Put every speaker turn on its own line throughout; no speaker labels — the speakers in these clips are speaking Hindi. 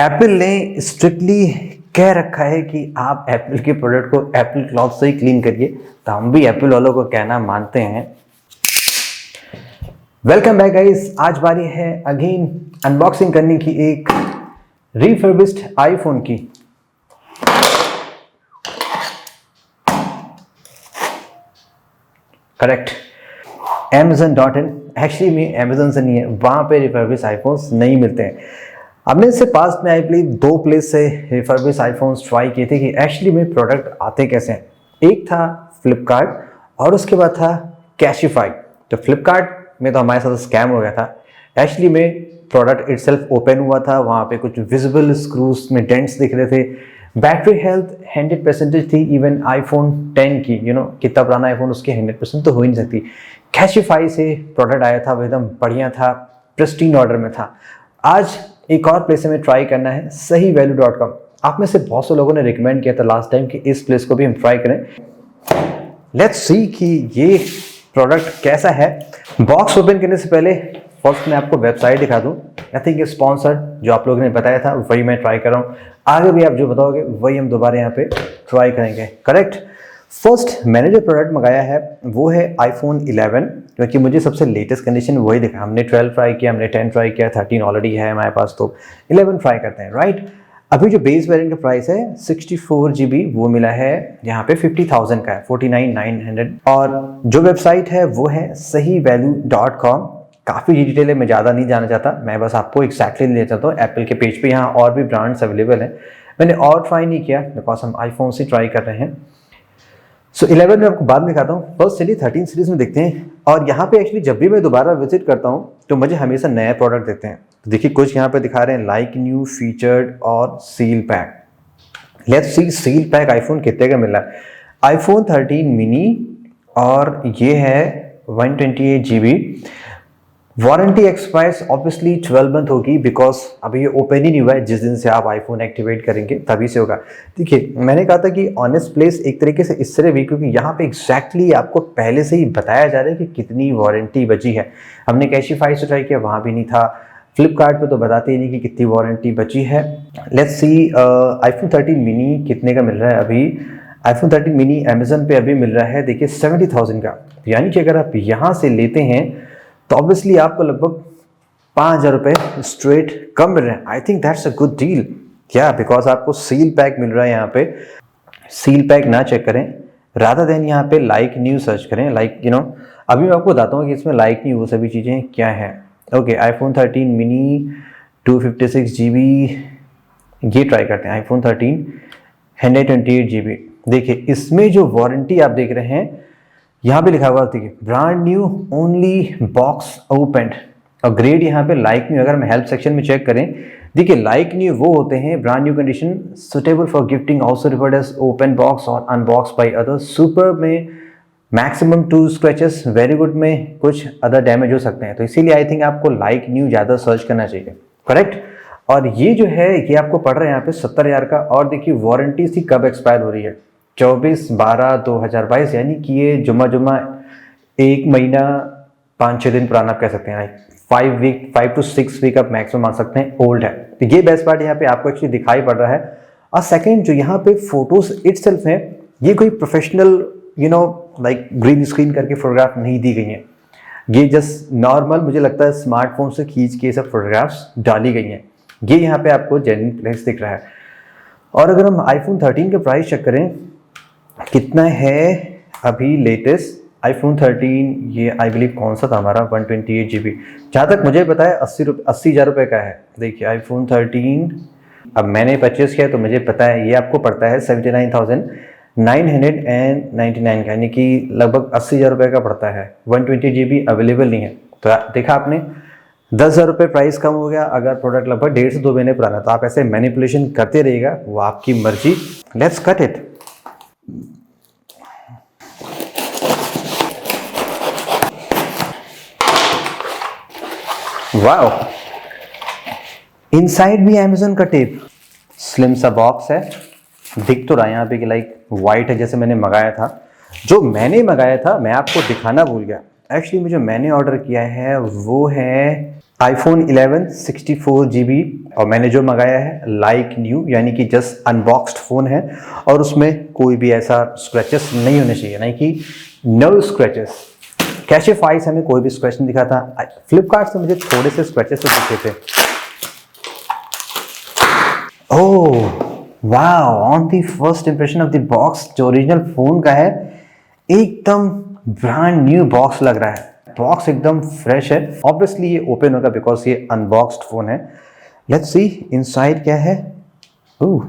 एप्पल ने स्ट्रिक्टली कह रखा है कि आप एप्पल के प्रोडक्ट को एप्पल क्लॉथ से ही क्लीन करिए, तो हम भी एप्पल वालों को कहना मानते हैं। वेलकम बैक गाइस, आज बारी है अगेन अनबॉक्सिंग करने की एक रिफर्बिश्ड आईफोन की। Correct, Amazon.in। एक्चुअली में Amazon से नहीं है, वहां पे रिफर्बिश्ड आईफोन्स नहीं मिलते हैं। हमने इससे पास्ट में आई बिलीव 2 प्लेस से रिफर्बिश्ड आईफोन्स ट्राई किए थे कि एक्चुअली में प्रोडक्ट आते कैसे हैं। एक था फ्लिपकार्ट और उसके बाद था कैशिफाई। तो फ्लिपकार्ट में तो हमारे साथ स्कैम हो गया था। एक्चुअली में प्रोडक्ट इटसेल्फ ओपन हुआ था, वहाँ पे कुछ विजिबल स्क्रूज में डेंट्स दिख रहे थे। बैटरी हेल्थ 100% थी, इवन आईफोन 10 की, कितना पुराना आईफोन, उसकी 100% तो हो ही नहीं सकती। कैशिफाई से प्रोडक्ट आया था, वो एकदम बढ़िया था, प्रिस्टीन ऑर्डर में था। आज एक और प्लेस हमें ट्राई करना है, sahivalue.com। आप में से बहुत से लोगों ने रिकमेंड किया था लास्ट टाइम कि इस प्लेस को भी हम ट्राई करें। लेट्स सी कि ये प्रोडक्ट कैसा है। बॉक्स ओपन करने से पहले फर्स्ट मैं आपको वेबसाइट दिखा दूं। आई थिंक स्पॉन्सर्ड जो आप लोगों ने बताया था वही मैं ट्राई कर रहा हूँ। आगे भी आप जो बताओगे वही हम दोबारा यहाँ पे ट्राई करेंगे। करेक्ट। फर्स्ट मैंने जो प्रोडक्ट मंगाया है वो है आईफोन 11, क्योंकि मुझे सबसे लेटेस्ट कंडीशन वही दिखा। हमने 12 ट्राई किया, हमने 10 ट्राई किया, 13 ऑलरेडी है हमारे पास, तो 11 ट्राई करते हैं। राइट। अभी जो बेस वेरिएंट का प्राइस है 64 GB वो मिला है यहाँ पे 50,000 का है, 49,900। और जो वेबसाइट है वो है sahivalue.com। काफ़ी डिटेल है, मैं ज़्यादा नहीं जाना चाहता, मैं बस आपको एक्जैक्टली ले चाहता हूँ। एप्पल के पेज पे यहाँ और भी ब्रांड्स अवेलेबल हैं। मैंने और ट्राई नहीं किया बिकॉज हम आईफोन से ट्राई कर रहे हैं। सो 11 में आपको बाद में दिखाता हूँ। फर्स्ट चलिए 13 सीरीज में देखते हैं। और यहाँ पे एक्चुअली जब भी मैं दोबारा विजिट करता हूँ तो मुझे हमेशा नए प्रोडक्ट देते हैं। तो देखिए कुछ यहाँ पे दिखा रहे हैं लाइक न्यू, फीचर्ड और seal pack. Let's see seal pack iPhone कितने का मिल रहा है। आईफोन 13 मिनी और ये है 128 GB। Warranty expires obviously 12 month होगी, बिकॉज अभी ये ओपन ही नहीं हुआ है। जिस दिन से आप आईफोन एक्टिवेट करेंगे तभी से होगा। देखिए मैंने कहा था कि ऑनेस्ट प्लेस एक तरीके से इससे भी, क्योंकि यहाँ पे एग्जैक्टली आपको पहले से ही बताया जा रहा है कि कितनी वारंटी बची है। हमने कैशिफाई से ट्राई किया, वहाँ भी नहीं था। फ्लिपकार्ट पे तो बताते ही नहीं कि कितनी वारंटी बची है। लेट्स सी आईफोन 13 मिनी कितने का मिल रहा है अभी। आईफोन 13 मिनी अमेजन पे अभी मिल रहा है, देखिए 70,000 का। यानी कि अगर आप यहाँ से लेते हैं तो ऑब्वियसली आपको लगभग 5,000 रुपये स्ट्रेट कम मिल रहे हैं। I think that's a good deal. क्या, बिकॉज आपको सील पैक मिल रहा है यहाँ पे। सील पैक ना चेक करें, रादर देन यहाँ पे लाइक न्यू सर्च करें। अभी मैं आपको बताता हूँ कि इसमें लाइक न्यू वो सभी चीज़ें क्या हैं। ओके, आईफोन 13 मिनी 256 GB, ये ट्राई करते हैं। IPhone 13 128 GB। देखिए इसमें जो वारंटी आप देख रहे हैं यहाँ पे लिखा हुआ, देखिए brand new only box open. और ग्रेड यहाँ पे लाइक न्यू। अगर हम हेल्प सेक्शन में चेक करें, देखिए लाइक न्यू वो होते हैं brand new condition, suitable for gifting, also referred as open box और अनबॉक्स बाई अदर्स। सुपर में मैक्सिमम 2 स्क्रैचेस, वेरी गुड में कुछ अदर डैमेज हो सकते हैं। तो इसीलिए आई थिंक आपको लाइक न्यू ज़्यादा सर्च करना चाहिए। करेक्ट। और ये जो है ये आपको पड़ रहा है यहाँ पे 70,000 का। और देखिए वारंटी सी कब एक्सपायर हो रही है, 24/12/2022, यानी कि ये जुम्मा 1 महीना 5-6 दिन पुराना आप कह सकते हैं। 5 to 6 वीक आप मैक्सिमम मान सकते हैं ओल्ड है। तो ये बेस्ट पार्ट यहाँ पे आपको एक्चुअली दिखाई पड़ रहा है। और सेकंड जो यहाँ पे फोटोज इटसेल्फ है, ये कोई प्रोफेशनल लाइक ग्रीन स्क्रीन करके फोटोग्राफ नहीं दी गई हैं। ये जस्ट नॉर्मल, मुझे लगता है स्मार्टफोन से खींच के सब फोटोग्राफ्स डाली गई हैं। ये यहाँ पे आपको जेन्युइन प्लेस दिख रहा है। और अगर हम आईफोन 13 के प्राइस चेक करें कितना है अभी लेटेस्ट, आईफोन 13 ये आई बिलीव कौन सा था हमारा, 128 GB। जहाँ तक मुझे पता है 80,000 रुपये का है। देखिए आईफोन 13 अब मैंने परचेस किया तो मुझे पता है ये आपको पड़ता है 79,999 का, यानी कि लगभग 80,000 रुपये का पड़ता है। 128 GB अवेलेबल नहीं है। तो देखा आपने 10,000 रुपये प्राइस कम हो गया। अगर प्रोडक्ट लगभग 1.5 से 2 महीने पुराना, तो आप ऐसे मैनिपुलेशन करते रहिएगा, वो आपकी मर्जी। Let's cut it. Wow, inside भी अमेज़न का टेप। स्लिम सा बॉक्स है, दिख तो रहा है यहाँ पे कि लाइक वाइट है जैसे मैंने मंगाया था। जो मैंने मंगाया था मैं आपको दिखाना भूल गया। एक्चुअली जो मैंने ऑर्डर किया है वो है iPhone 11 64 GB, और मैंने जो मंगाया है लाइक न्यू, यानी कि जस्ट अनबॉक्स्ड फ़ोन है और उसमें कोई भी ऐसा स्क्रैचेस नहीं होने चाहिए, नहीं कि नो स्क्रैचेस। कैशे फाइल से हमें कोई भी स्क्रैच नहीं दिखा था। फ्लिपकार्ट से मुझे थोड़े से स्क्रैचेस तो दिखे थे। Oh wow, on the first impression of the box जो ओरिजिनल फ़ोन का है, एकदम ब्रांड न्यू बॉक्स लग रहा है। बॉक्स एकदम फ्रेश है। ऑब्वियसली ये ओपन होगा बिकॉज ये अनबॉक्स्ड फोन है। लेट्स सी इनसाइड क्या है। ओह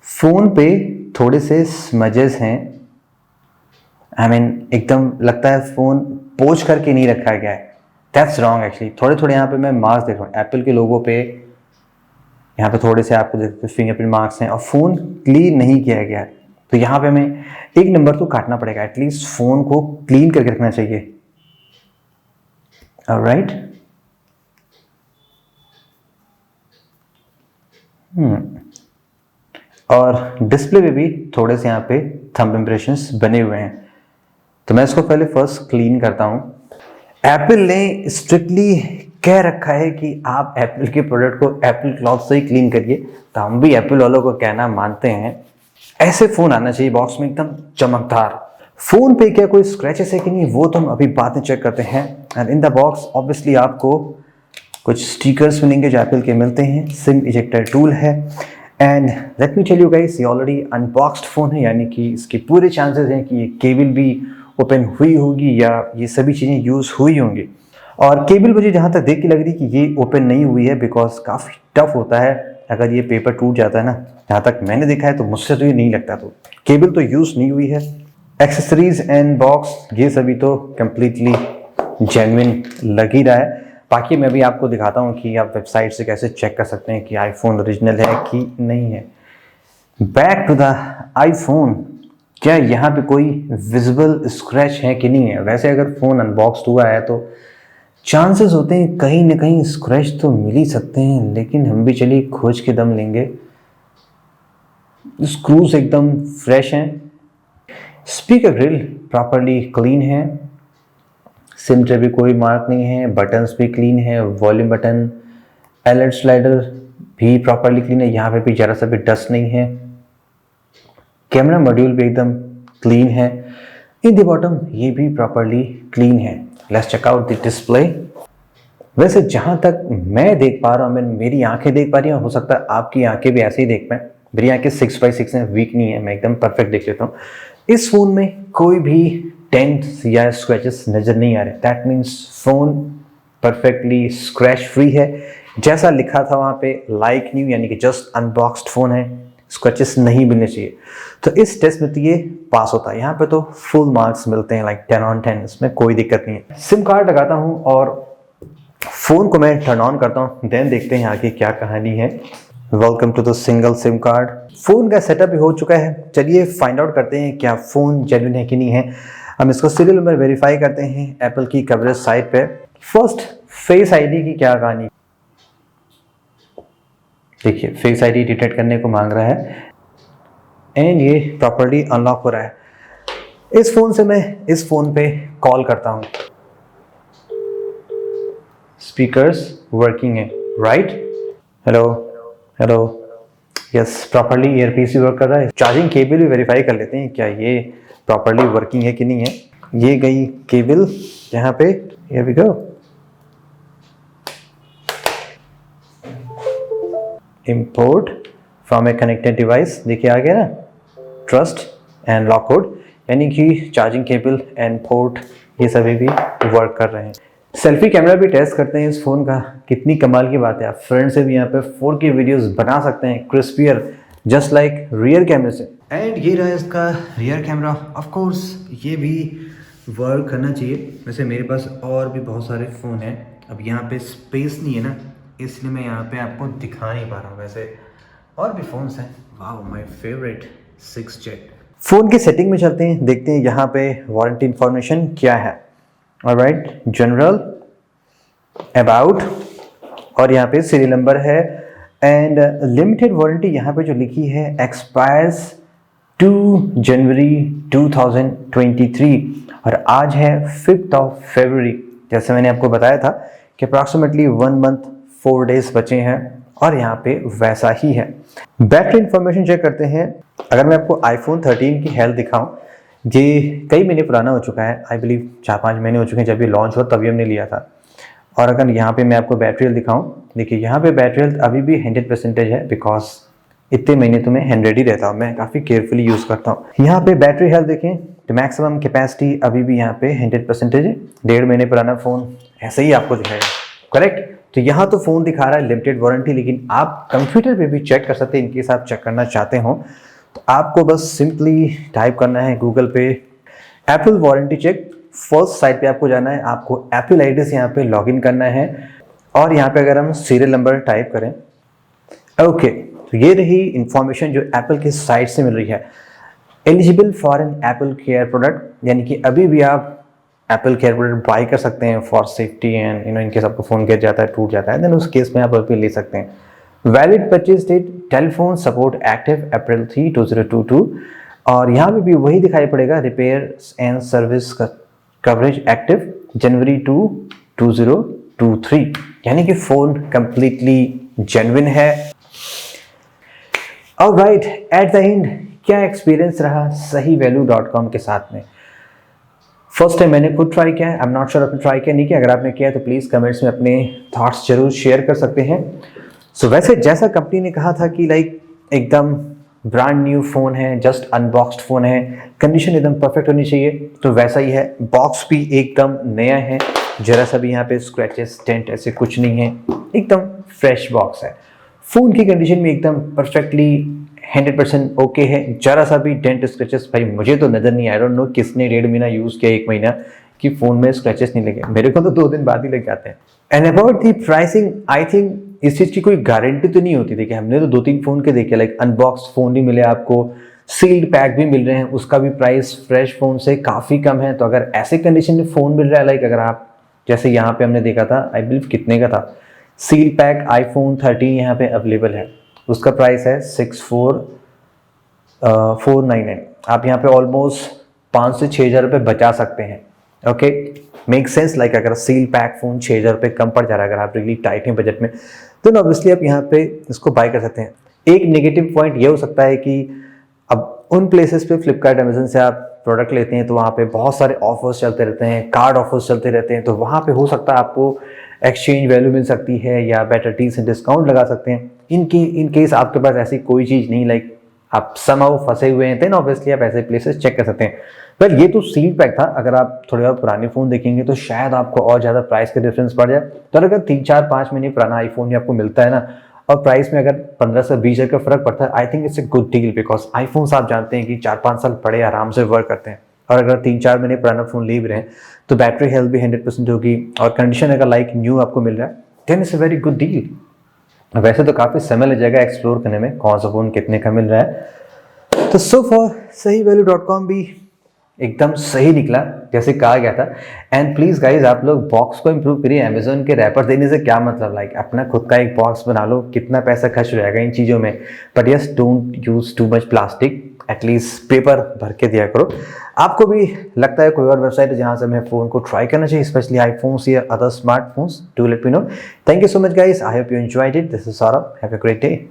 फोन पे थोड़े से स्मजेस हैं। आई मीन एकदम लगता है फोन पोंछ करके नहीं रखा गया है। That's wrong actually. थोड़े थोड़े यहाँ पे मैं मार्क्स देख रहा हूँ एप्पल के लोगों पे। यहाँ पे थोड़े से आपको देखते फिंगरप्रिंट मार्क्स हैं और फ़ोन क्लीन नहीं किया गया है। तो यहाँ पे हमें एक नंबर तो काटना पड़ेगा, एटलीस्ट फ़ोन को क्लीन करके रखना चाहिए। ऑलराइट। और डिस्प्ले पे भी थोड़े से यहाँ पे थंब इम्प्रेशंस बने हुए हैं, तो मैं इसको पहले फर्स्ट क्लीन करता हूँ। एप्पल ने स्ट्रिक्टली कह रखा है कि आप एप्पल के प्रोडक्ट को एप्पल क्लॉथ से ही क्लीन करिए, तो हम भी एप्पल वालों को कहना मानते हैं। ऐसे फ़ोन आना चाहिए बॉक्स में एकदम चमकदार। फ़ोन पे क्या कोई स्क्रैचेस है कि नहीं वो तो हम अभी बाद में चेक करते हैं। And in the box obviously आपको कुछ स्टिकर्स मिलेंगे जो एप्पल के मिलते हैं। सिम इजेक्टर टूल है and let me tell you guys, ये ऑलरेडी अनबॉक्स्ड फ़ोन है, यानी कि इसके पूरे चांसेस हैं कि ये केबल भी ओपन हुई होगी या ये सभी चीज़ें यूज़ हुई होंगी। और केबल मुझे जहाँ तक देख के लग रही है कि ये ओपन नहीं हुई है बिकॉज काफ़ी टफ होता है अगर ये पेपर टूट जाता है ना। जहाँ तक मैंने देखा है तो मुझसे तो ये नहीं लगता। तो केबल तो यूज़ नहीं हुई है। एक्सेसरीज एंड बॉक्स ये सभी तो कम्प्लीटली जेन्युइन लग ही रहा है। बाकी मैं भी आपको दिखाता हूँ कि आप वेबसाइट से कैसे चेक कर सकते हैं कि आईफोन ओरिजिनल है कि नहीं है। बैक टू द आईफोन, क्या यहाँ पे कोई विजिबल स्क्रैच है कि नहीं है। वैसे अगर फ़ोन अनबॉक्स्ड हुआ है तो चांसेस होते हैं कहीं ना कहीं स्क्रैच तो मिल ही सकते हैं, लेकिन हम भी चलिए खोज के दम लेंगे। स्क्रूज एकदम फ्रेश हैं। स्पीकर ग्रिल प्रॉपरली क्लीन है। सिम ट्रे भी कोई मार्क नहीं है। बटन्स भी क्लीन है। वॉल्यूम बटन, अलर्ट स्लाइडर भी प्रॉपरली क्लीन है। यहाँ पे भी जरा सा भी डस्ट नहीं है। कैमरा मॉड्यूल भी एकदम क्लीन है। इन द बॉटम ये भी प्रॉपरली क्लीन है। Let's check out the display. वैसे जहाँ तक मैं देख पा रहा हूँ, मेरी आंखें देख पा रही हैं, हो सकता है आपकी आंखें भी ऐसे ही देख पाएं। मेरी आंखें 6/6 हैं, वीक नहीं है, मैं एकदम परफेक्ट देख लेता हूँ। इस फोन में कोई भी डेंट्स या स्क्रैचेस नजर नहीं आ रहे। That means phone perfectly scratch free है। जैसा लिखा था वहाँ पे लाइक न्यू, यानी कि जस्ट अनबॉक्स्ड फोन है, स्क्रैचेस नहीं मिलने चाहिए। तो इस टेस्ट में तो ये पास होता है। यहाँ पे तो फुल मार्क्स मिलते हैं, लाइक 10 on 10, इसमें कोई दिक्कत नहीं है। सिम कार्ड लगाता हूँ और फोन को मैं टर्न ऑन करता हूँ, देन देखते हैं आगे क्या कहानी है। Welcome to the single sim card. Phone का सेटअप भी हो चुका है। चलिए फाइंड आउट करते हैं क्या फोन जेन्युइन है कि नहीं है। हम इसको सीरियल नंबर वेरीफाई करते हैं एप्पल की कवरेज साइट पे। फर्स्ट फेस आईडी की क्या कहानी। देखिए फेस आईडी डिटेक्ट करने को मांग रहा है एंड ये प्रॉपर्ली अनलॉक हो रहा है। इस फोन से मैं इस फोन पे कॉल करता हूँ। स्पीकर्स वर्किंग है, right. Hello hello, yes properly earpiece भी वर्क कर रहा है। चार्जिंग केबल भी वेरीफाई कर लेते हैं क्या ये प्रॉपर्ली वर्किंग है कि नहीं है। ये गई केबल यहाँ पे, here we go. Import from a connected device, देखिए आ गया ना, ट्रस्ट एंड लॉक कोड, यानी कि चार्जिंग केबल एंड पोर्ट ये सभी भी वर्क कर रहे हैं। सेल्फी कैमरा भी टेस्ट करते हैं इस फ़ोन का। कितनी कमाल की बात है, आप फ्रंट से भी यहाँ पे 4K वीडियोस बना सकते हैं क्रिस्पियर, जस्ट लाइक रियर कैमरे से। एंड ये रहा इसका रियर कैमरा। ऑफ कोर्स ये भी वर्क करना चाहिए। वैसे मेरे पास और भी बहुत सारे फ़ोन हैं, अब यहाँ पे स्पेस नहीं है ना, इसलिए मैं यहाँ पे आपको दिखा नहीं पा रहा हूँ। वैसे और भी फ़ोन्स हैं। Wow my favourite 6Z। Phone की सेटिंग में चलते हैं, देखते हैं यहाँ पे वारंटी इंफॉर्मेशन क्या है। ऑलराइट, जनरल, अबाउट, और यहाँ पे सीरियल नंबर है एंड लिमिटेड वारंटी यहाँ पे जो लिखी है एक्सपायर्स 2 जनवरी 2023 और आज है 5 फरवरी। जैसे मैंने आपको बताया था कि अप्रॉक्सीमेटली 1 मंथ 4 डेज बचे हैं और यहाँ पे वैसा ही है। बैटरी इंफॉर्मेशन चेक करते हैं। अगर मैं आपको आईफोन 13 की हेल्थ दिखाऊं, ये कई महीने पुराना हो चुका है, आई बिलीव 4-5 महीने हो चुके हैं। जब ये लॉन्च हुआ तभी हमने लिया था। और अगर यहाँ पे मैं आपको बैटरी हेल्थ दिखाऊं, देखिए यहाँ पे बैटरी हेल्थ अभी भी 100% है, बिकॉज इतने महीने तो मैं 100 ही रहता हूँ, मैं काफ़ी केयरफुली यूज़ करता हूँ। यहाँ पे बैटरी हेल्थ देखें तो मैक्सिमम कैपेसिटी अभी भी यहाँ पे 100% है। 1.5 महीने पुराना फ़ोन ऐसे ही आपको दिखाएगा, करेक्ट। तो यहाँ तो फ़ोन दिखा रहा है लिमिटेड वारंटी, लेकिन आप कंप्यूटर पे भी चेक कर सकते हैं। इनकेस आप चेक करना चाहते हो तो आपको बस सिंपली टाइप करना है गूगल पे Apple warranty check. First site पे आपको जाना है, आपको एप्पल आईडी से यहाँ पे लॉगिन करना है और यहाँ पे अगर हम सीरियल नंबर टाइप करें, ओके, तो ये रही इंफॉर्मेशन जो एप्पल की साइट से मिल रही है। Eligible for an Apple care product, यानी कि अभी भी आप एप्पल केयर प्रोडक्ट बाई कर सकते हैं फॉर सेफ्टी एंड इनकेस आपको फ़ोन गिर जाता है, टूट जाता है, देन उस केस में आप अभी ले सकते हैं। Valid purchase date telephone support active April 3, 2022 और यहाँ पे भी वही दिखाई पड़ेगा, repair and service coverage active January 2, 2023, यानी कि फ़ोन कंप्लीटली जेन्युइन है। ऑलराइट, एट द एंड क्या एक्सपीरियंस रहा सहीवैल्यू.com के साथ में। फर्स्ट टाइम मैंने खुद ट्राई किया है, आई एम नॉट श्योर आपने ट्राई किया नहीं किया। अगर आपने किया तो प्लीज़ कमेंट्स में अपने थॉट्स जरूर शेयर कर सकते हैं। सो वैसे जैसा कंपनी ने कहा था कि लाइक एकदम ब्रांड न्यू फ़ोन है, जस्ट अनबॉक्स्ड फ़ोन है, कंडीशन एकदम परफेक्ट होनी चाहिए, तो वैसा ही है। बॉक्स भी एकदम नया है, जरा सा भी यहाँ पे स्क्रैचेस टेंट ऐसे कुछ नहीं है, एकदम फ्रेश बॉक्स है। फ़ोन की कंडीशन में एकदम परफेक्टली 100% ओके है, जरा सा भी डेंट स्क्रैचेस भाई मुझे तो नज़र नहीं, आई डोंट नो किसने 1.5 महीना यूज़ किया, 1 महीना, कि फ़ोन में स्क्रैचेस नहीं लगे। मेरे को तो 2 दिन बाद ही लग जाते हैं। And about the pricing, I think इस चीज़ की कोई गारंटी तो नहीं होती। देखिए हमने तो 2-3 फ़ोन के देखे, लाइक अनबॉक्स फ़ोन भी मिले आपको, सील्ड पैक भी मिल रहे हैं, उसका भी प्राइस फ्रेश फ़ोन से काफ़ी कम है। तो अगर ऐसे कंडीशन में फ़ोन मिल रहा है, लाइक अगर आप जैसे यहाँ पे हमने देखा था, आई बिलीव कितने का था, सील पैक आईफोन 13 यहाँ पे अवेलेबल है, उसका प्राइस है 6499। आप यहाँ पे ऑलमोस्ट 5 से 6 हज़ार रुपये बचा सकते हैं। ओके, मेक सेंस, लाइक अगर सील पैक फ़ोन 6 हज़ार रुपये कम पड़ जा रहा है, अगर आप रियली टाइट हैं बजट में, तो ऑब्वियसली आप यहाँ पे इसको बाय कर सकते हैं। एक नेगेटिव पॉइंट ये हो सकता है कि अब उन प्लेसेस पे फ्लिपकार्ट अमेजन से आप प्रोडक्ट लेते हैं तो वहाँ पे बहुत सारे ऑफर्स चलते रहते हैं, कार्ड ऑफर्स चलते रहते हैं, तो वहाँ पे हो सकता है आपको एक्सचेंज वैल्यू मिल सकती है या बेटर डील से डिस्काउंट लगा सकते हैं। इन केस आपके पास ऐसी कोई चीज़ नहीं, लाइक आप समहाउ फंसे हुए हैं, देन ऑब्वियसली आप ऐसे प्लेसेस चेक कर सकते हैं। पर ये तो सील पैक था, अगर आप थोड़े और पुराने फ़ोन देखेंगे तो शायद आपको और ज़्यादा प्राइस का डिफरेंस पड़ जाए। तो अगर 3-4-5 महीने पुराना आईफोन आपको मिलता है ना, और प्राइस में अगर 15 से 20 हज़ार का फर्क पड़ता है, I think it's a good deal, because iPhones आप जानते हैं कि 4-5 साल पड़े आराम से वर्क करते हैं। और अगर 3-4 महीने पुराना फ़ोन ले भी रहे हैं तो बैटरी हेल्थ भी 100% होगी और कंडीशन अगर लाइक न्यू आपको मिल रहा है, then it's a very good deal. वैसे तो काफ़ी समय लग जाएगा एक्सप्लोर करने में कौन सा फ़ोन कितने का मिल रहा है। तो सो फॉर सहीवैल्यू.com भी एकदम सही निकला जैसे कहा गया था। एंड प्लीज़ गाइज, आप लोग बॉक्स को इम्प्रूव करिए। अमेजोन के रैपर देने से क्या मतलब, लाइक अपना खुद का एक बॉक्स बना लो, कितना पैसा खर्च हो जाएगा इन चीज़ों में। But yes, don't use too much plastic, at least paper भर के दिया करो। आपको भी लगता है कोई और वेबसाइट है जहाँ से हमें फ़ोन को ट्राई करना चाहिए, स्पेशली आईफोन्स या other smartphones, do let me know. Thank you so much guys, I hope you enjoyed it. This is Saurabh, have a great day.